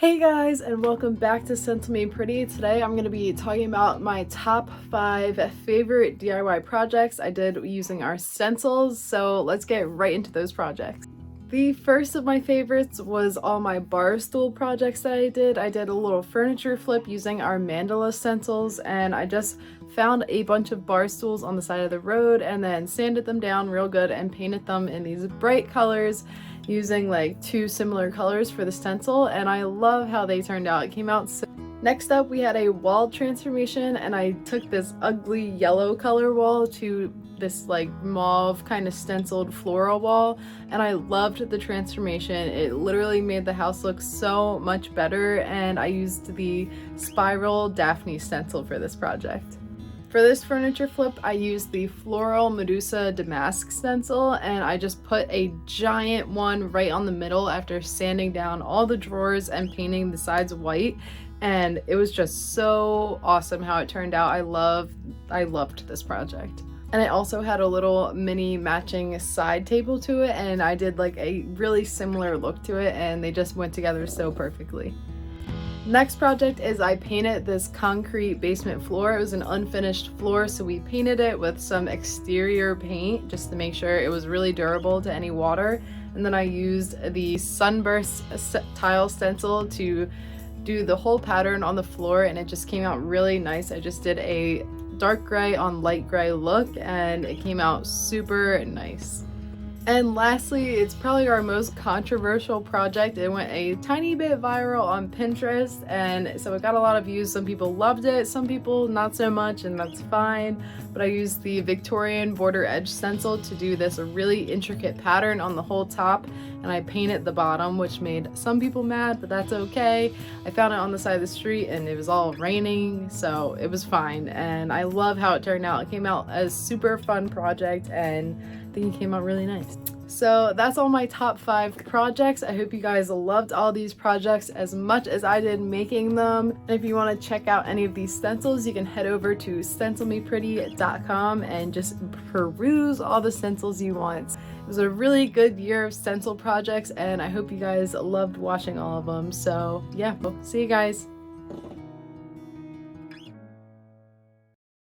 Hey guys, and welcome back to Stencil Me Pretty. Today I'm going to be talking about my top 5 favorite DIY projects I did using our stencils, so let's get right into those projects. The first of my favorites was all my bar stool projects that I did. I did a little furniture flip using our mandala stencils, and I just found a bunch of bar stools on the side of the road and then sanded them down real good and painted them in these bright colors using like 2 similar colors for the stencil, and I love how they turned out. It came out so... Next up, we had a wall transformation, and I took this ugly yellow color wall to this like mauve kind of stenciled floral wall, and I loved the transformation. It literally made the house look so much better, and I used the spiral Daphne stencil for this project. For this furniture flip, I used the Floral Medusa Damask stencil, and I just put a giant one right on the middle after sanding down all the drawers and painting the sides white, and it was just so awesome how it turned out. I loved this project. And it also had a little mini matching side table to it, and I did like a really similar look to it, and they just went together so perfectly. Next project is I painted this concrete basement floor. It was an unfinished floor, so we painted it with some exterior paint just to make sure it was really durable to any water. And then I used the Sunburst tile stencil to do the whole pattern on the floor, and it just came out really nice. I just did a dark gray on light gray look, and it came out super nice. And lastly, it's probably our most controversial project. It went a tiny bit viral on Pinterest, and so it got a lot of views. Some people loved it, some people not so much, and that's fine. But I used the Victorian border edge stencil to do this really intricate pattern on the whole top, and I painted the bottom, which made some people mad, but that's okay. I found it on the side of the street and it was all raining, so it was fine, and I love how it turned out. It came out as a super fun project, and I think it came out really nice. So that's all my top 5 projects. I hope you guys loved all these projects as much as I did making them. And if you want to check out any of these stencils, you can head over to stencilmepretty.com and just peruse all the stencils you want. It was a really good year of stencil projects, and I hope you guys loved watching all of them. So yeah, see you guys.